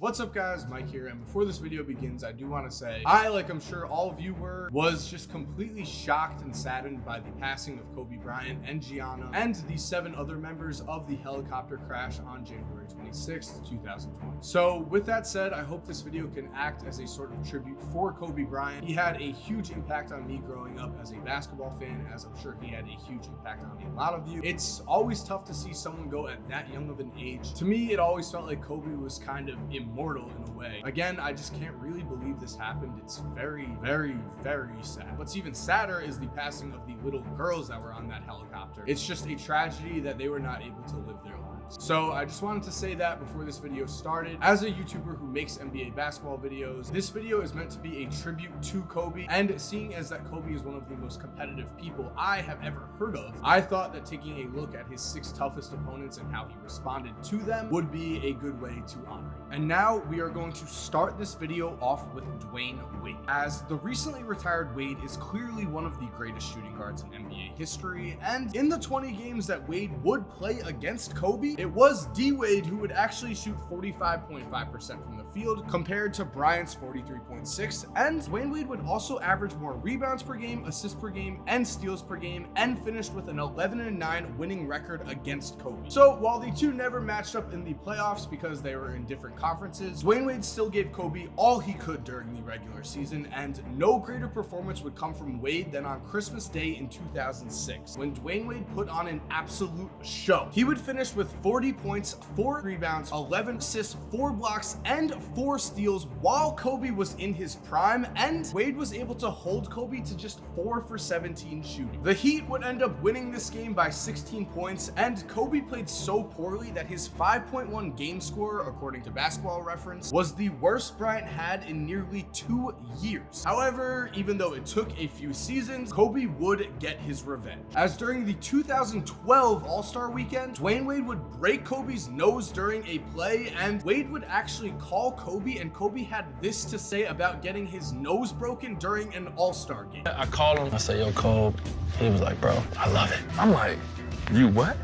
What's up guys, Mike here, and before this video begins, I do want to say, I, like I'm sure all of you were, was just completely shocked and saddened by the passing of Kobe Bryant and Gianna and the 7 other members of the helicopter crash on January 26th, 2020. So with that said, I hope this video can act as a sort of tribute for Kobe Bryant. He had a huge impact on me growing up as a basketball fan, as I'm sure he had a huge impact on a lot of you. It's always tough to see someone go at that young of an age. To me, it always felt like Kobe was kind of immortal in a way. Again, I just can't really believe this happened. It's very, very, very sad. What's even sadder is the passing of the little girls that were on that helicopter. It's just a tragedy that they were not able to live their lives. So I just wanted to say that before this video started. As a YouTuber who makes NBA basketball videos, this video is meant to be a tribute to Kobe, and seeing as that Kobe is one of the most competitive people I have ever heard of, I thought that taking a look at his 6 toughest opponents and how he responded to them would be a good way to honor him. And now we are going to start this video off with Dwayne Wade, as the recently retired Wade is clearly one of the greatest shooting guards in NBA history, and in the 20 games that Wade would play against Kobe, it was D-Wade who would actually shoot 45.5% from the field compared to Bryant's 43.6%, and Dwayne Wade would also average more rebounds per game, assists per game, and steals per game, and finished with an 11-9 winning record against Kobe. So while the two never matched up in the playoffs because they were in different conferences, Dwayne Wade still gave Kobe all he could during the regular season, and no greater performance would come from Wade than on Christmas Day in 2006, when Dwayne Wade put on an absolute show. He would finish with 40 points, 4 rebounds, 11 assists, 4 blocks, and 4 steals while Kobe was in his prime, and Wade was able to hold Kobe to just 4 for 17 shooting. The Heat would end up winning this game by 16 points, and Kobe played so poorly that his 5.1 game score, according to Basketball Reference, was the worst Bryant had in nearly 2 years. However, even though it took a few seasons, Kobe would get his revenge, as during the 2012 All-Star Weekend, Dwayne Wade would break Kobe's nose during a play, and Wade would actually call Kobe, and Kobe had this to say about getting his nose broken during an All-Star game. I called him, I said, yo, Kobe. He was like, bro, I love it. I'm like, you what?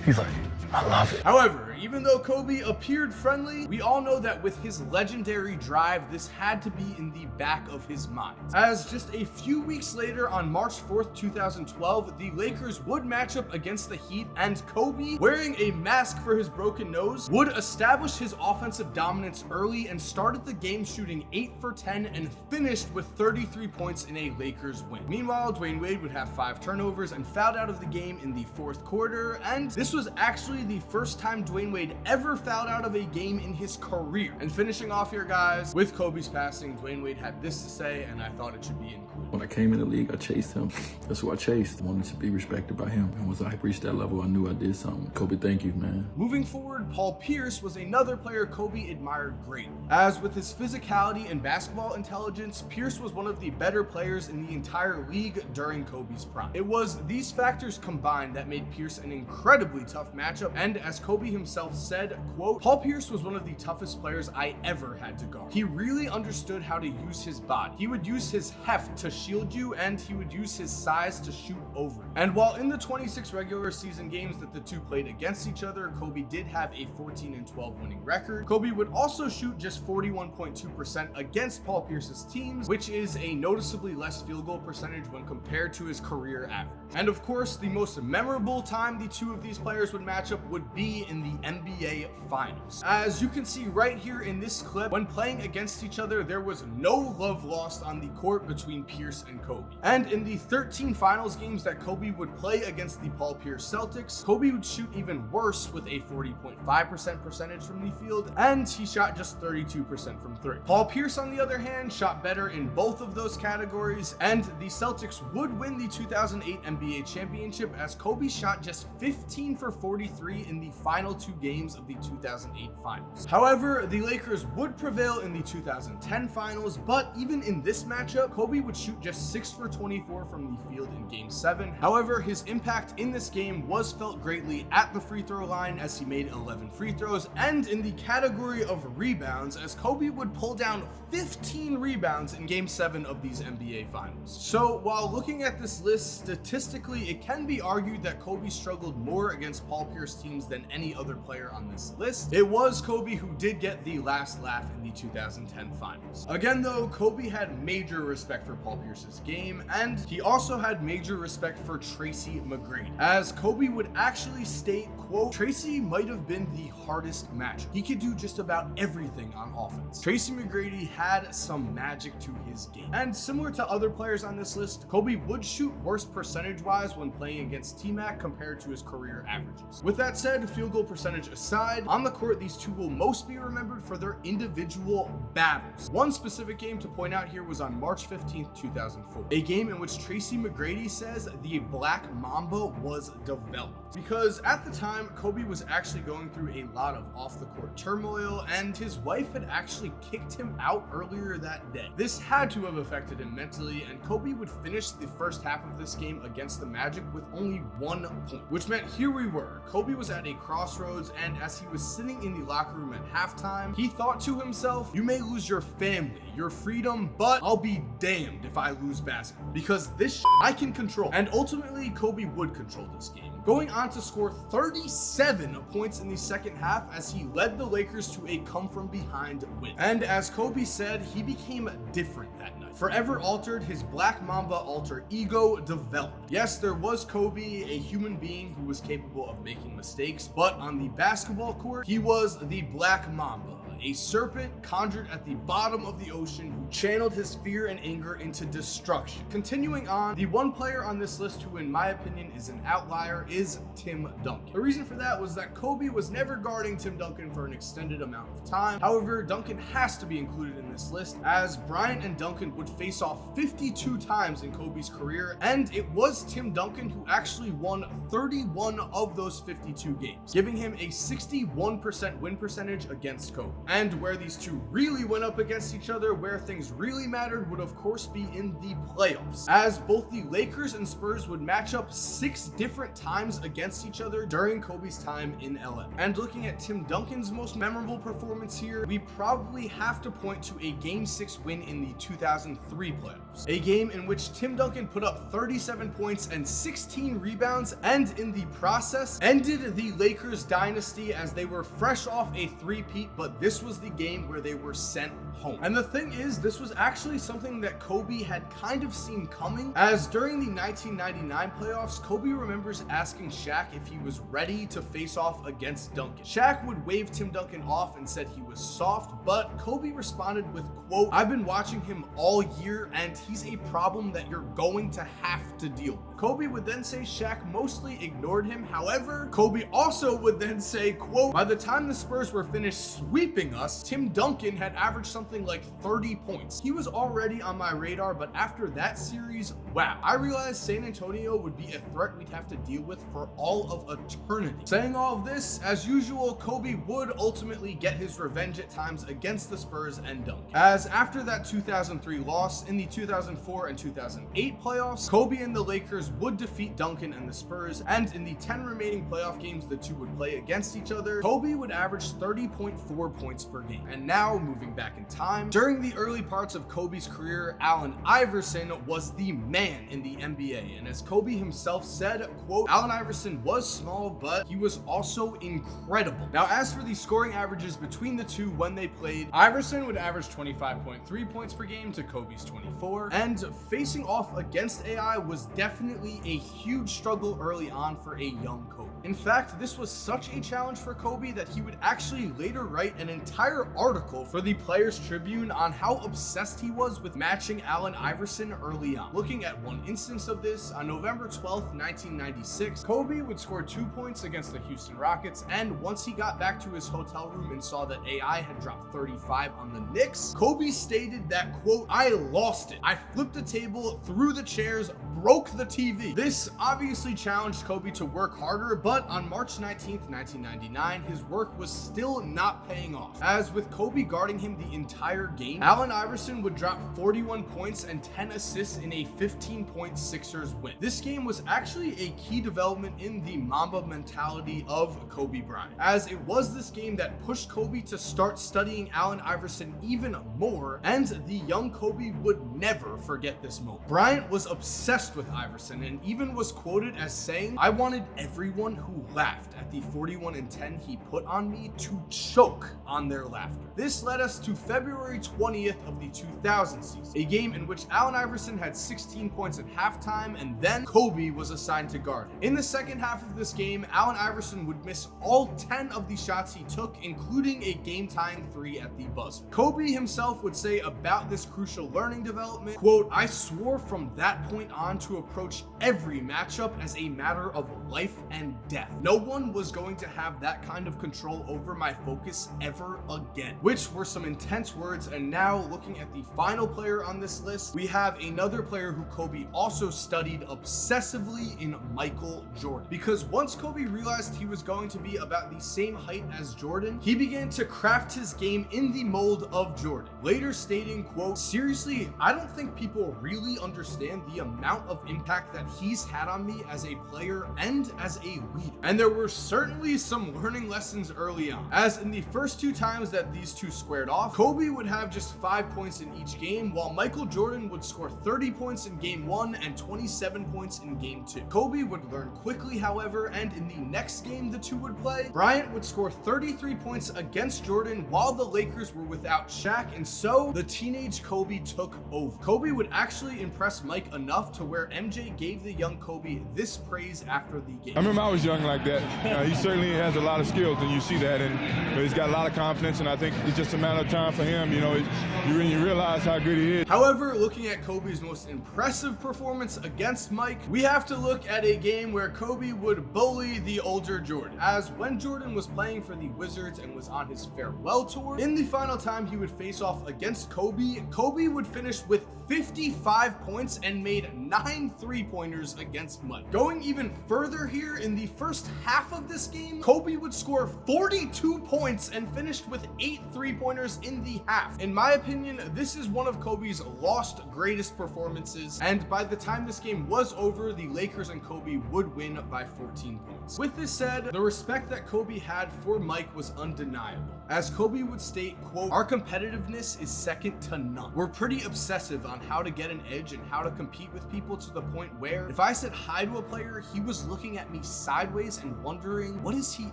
He's like, I love it. However, even though Kobe appeared friendly, we all know that with his legendary drive, this had to be in the back of his mind. As just a few weeks later, on March 4th, 2012, the Lakers would match up against the Heat, and Kobe, wearing a mask for his broken nose, would establish his offensive dominance early and started the game shooting 8 for 10 and finished with 33 points in a Lakers win. Meanwhile, Dwayne Wade would have 5 turnovers and fouled out of the game in the 4th quarter, and this was actually the first time Dwayne Wade ever fouled out of a game in his career. And finishing off here, guys, with Kobe's passing, Dwayne Wade had this to say, and I thought it should be included. When I came in the league, I chased him. That's who I chased. I wanted to be respected by him. And once I reached that level, I knew I did something. Kobe, thank you, man. Moving forward, Paul Pierce was another player Kobe admired greatly. As with his physicality and basketball intelligence, Pierce was one of the better players in the entire league during Kobe's prime. It was these factors combined that made Pierce an incredibly tough matchup, and as Kobe himself said, quote, Paul Pierce was one of the toughest players I ever had to guard. He really understood how to use his body. He would use his heft to shield you, and he would use his size to shoot over. And while in the 26 regular season games that the two played against each other, Kobe did have a 14-12 winning record, Kobe would also shoot just 41.2% against Paul Pierce's teams, which is a noticeably less field goal percentage when compared to his career average. And of course, the most memorable time the two of these players would match up would be in the NBA Finals. As you can see right here in this clip, when playing against each other, there was no love lost on the court between Pierce and Kobe. And in the 13 finals games that Kobe would play against the Paul Pierce Celtics, Kobe would shoot even worse with a 40.5% percentage from the field, and he shot just 32% from 3. Paul Pierce, on the other hand, shot better in both of those categories, and the Celtics would win the 2008 NBA championship, as Kobe shot just 15 for 43 in the final 2 games of the 2008 finals. However, the Lakers would prevail in the 2010 finals, but even in this matchup, Kobe would shoot just 6 for 24 from the field in game 7. However, his impact in this game was felt greatly at the free throw line, as he made 11 free throws, and in the category of rebounds, as Kobe would pull down 15 rebounds in game 7 of these NBA finals. So while looking at this list, statistically, it can be argued that Kobe struggled more against Paul Pierce teams than any other player on this list, it was Kobe who did get the last laugh in the 2010 finals. Again though, Kobe had major respect for Paul Pierce's game, and he also had major respect for Tracy McGrady, as Kobe would actually state, quote, "Tracy might have been the hardest matchup. He could do just about everything on offense. Tracy McGrady had some magic to his game." And similar to other players on this list, Kobe would shoot worse percentage-wise when playing against T-Mac compared to his career averages. With that said, field goal percentage aside, on the court these two will most be remembered for their individual battles. One specific game to point out here was on March 15th, 2004, a game in which Tracy McGrady says the Black Mamba was developed. Because at the time, Kobe was actually going through a lot of off-the-court turmoil, and his wife had actually kicked him out earlier that day. This had to have affected him mentally, and Kobe would finish the first half of this game against the Magic with only 1 point, which meant here we were. Kobe was at a crossroads, and as he was sitting in the locker room at halftime, he thought to himself, "You may lose your family, your freedom, but I'll be damned if I lose basketball, because this I can control." And ultimately, Kobe would control this game, going on to score 37 points in the second half as he led the Lakers to a come-from-behind win. And as Kobe said, he became different that night. Forever altered, his Black Mamba alter ego developed. Yes, there was Kobe, a human being who was capable of making mistakes, but on the basketball court, he was the Black Mamba, a serpent conjured at the bottom of the ocean who channeled his fear and anger into destruction. Continuing on, the one player on this list who in my opinion is an outlier is Tim Duncan. The reason for that was that Kobe was never guarding Tim Duncan for an extended amount of time. However, Duncan has to be included in this list as Bryant and Duncan would face off 52 times in Kobe's career, and it was Tim Duncan who actually won 31 of those 52 games, giving him a 61% win percentage against Kobe. And where these two really went up against each other, where things really mattered, would of course be in the playoffs, as both the Lakers and Spurs would match up 6 different times against each other during Kobe's time in LA. And looking at Tim Duncan's most memorable performance here, we probably have to point to a Game 6 win in the 2003 playoffs, a game in which Tim Duncan put up 37 points and 16 rebounds, and in the process ended the Lakers dynasty as they were fresh off a three-peat, but this was the game where they were sent home. And the thing is, this was actually something that Kobe had kind of seen coming, as during the 1999 playoffs, Kobe remembers asking Shaq if he was ready to face off against Duncan. Shaq would wave Tim Duncan off and said he was soft, but Kobe responded with, quote, "I've been watching him all year and he's a problem that you're going to have to deal with." Kobe would then say Shaq mostly ignored him. However, Kobe also would then say, quote, "By the time the Spurs were finished sweeping us, Tim Duncan had averaged something like 30 points. He was already on my radar, but after that series, wow, I realized San Antonio would be a threat we'd have to deal with for all of eternity." Saying all of this, as usual, Kobe would ultimately get his revenge at times against the Spurs and Duncan, as after that 2003 loss in the 2004 and 2008 playoffs, Kobe and the Lakers would defeat Duncan and the Spurs, and in the 10 remaining playoff games the two would play against each other, Kobe would average 30.4 points per game. And now, moving back in time, during the early parts of Kobe's career, Allen Iverson was the man in the NBA, and as Kobe himself said, quote, "Allen Iverson was small, but he was also incredible." Now, as for the scoring averages between the two when they played, Iverson would average 25.3 points per game to Kobe's 24, and facing off against AI was definitely a huge struggle early on for a young Kobe. In fact, this was such a challenge for Kobe that he would actually later write an entire article for the Players Tribune on how obsessed he was with matching Allen Iverson early on. Looking at one instance of this, on November 12th, 1996, Kobe would score 2 points against the Houston Rockets, and once he got back to his hotel room and saw that AI had dropped 35 on the Knicks, Kobe stated that, quote, "I lost it. I flipped the table, threw the chairs, broke the TV." This obviously challenged Kobe to work harder, but on March 19th, 1999, his work was still not paying off, as with Kobe guarding him the entire game, Allen Iverson would drop 41 points and 10 assists in a 15-point Sixers win. This game was actually a key development in the Mamba mentality of Kobe Bryant, as it was this game that pushed Kobe to start studying Allen Iverson even more, and the young Kobe would never forget this moment. Bryant was obsessed with Iverson and even was quoted as saying, "I wanted everyone who laughed at the 41-10 he put on me to choke on their laughter. This led us to February 20th of the 2000 season, a game in which Allen Iverson had 16 points at halftime, and then Kobe was assigned to guard him. In the second half of this game, Allen Iverson would miss all 10 of the shots he took, including a game-tying 3 at the buzzer. Kobe himself would say about this crucial learning development, quote, "I swore from that point on to approach every matchup as a matter of life and death. No one was going to have that kind of control over my focus ever again," which were some intense words. And now looking at the final player on this list, we have another player who Kobe also studied obsessively in Michael Jordan. Because once Kobe realized he was going to be about the same height as Jordan, he began to craft his game in the mold of Jordan, later stating, quote, "Seriously, I don't think people really understand the amount of impact that he's had on me as a player and as a leader." And there were certainly some learning lessons early on, as in the first 2 times that these two squared off, Kobe would have just 5 points in each game, while Michael Jordan would score 30 points in game 1 and 27 points in game 2. Kobe would learn quickly, however, and in the next game the two would play, Bryant would score 33 points against Jordan while the Lakers were without Shaq, and so the teenage Kobe took over. Kobe would actually impress Mike enough to where MJ gave the young Kobe this praise after the game. I remember I was young like that. He certainly has a lot of skills, and you see that, and he's got a lot of confidence, and I think it's just a matter of time for him. You realize how good he is. However, looking at Kobe's most impressive performance against Mike, we have to look at a game where Kobe would bully the older Jordan, as when Jordan was playing for the Wizards and was on his farewell tour, in the final time he would face off against Kobe, Kobe would finish with 55 points and made 9 3-pointers against Mike. Going even further here, in the first half of this game, Kobe would score 42 points and finished with 8 3-pointers in the half. In my opinion, this is one of Kobe's lost greatest performances, and by the time this game was over, the Lakers and Kobe would win by 14 points. With this said, the respect that Kobe had for Mike was undeniable, as Kobe would state, quote, "Our competitiveness is second to none. We're pretty obsessive on how to get an edge and how to compete with people, to the point where if I said hi to a player, he was looking at me sideways and wondering, what is he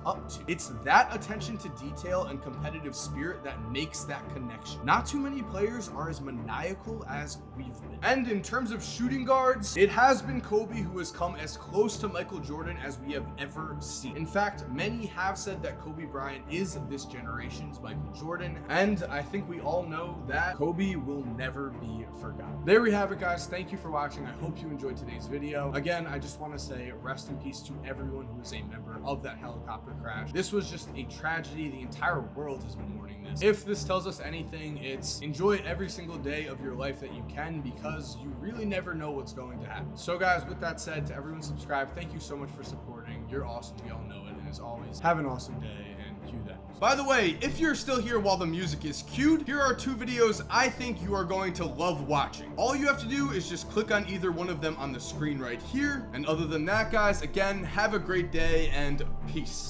up to?" It's that attention to detail and competitive spirit that makes that connection. Not too many players are as maniacal as we've been. And in terms of shooting guards, it has been Kobe who has come as close to Michael Jordan as we have ever seen. In fact, many have said that Kobe Bryant is this generation's Michael Jordan, and I think we all know that Kobe will never be forgotten. There we have it, guys. Thank you for watching. I hope you enjoyed today's video. Again, I just want to say rest in peace to everyone who is a member of that helicopter crash. This was just a tragedy. The entire world has been mourning this. If this tells us anything, it's enjoy every single day of your life that you can, because you really never know what's going to happen. So guys, with that said, to everyone subscribed, thank you so much for supporting. You're awesome. We all know it. And as always, have an awesome day, and cue that. By the way, if you're still here while the music is cued, here are 2 videos I think you are going to love watching. All you have to do is just click on either one of them on the screen right here. And other than that, guys, again, have a great day and peace.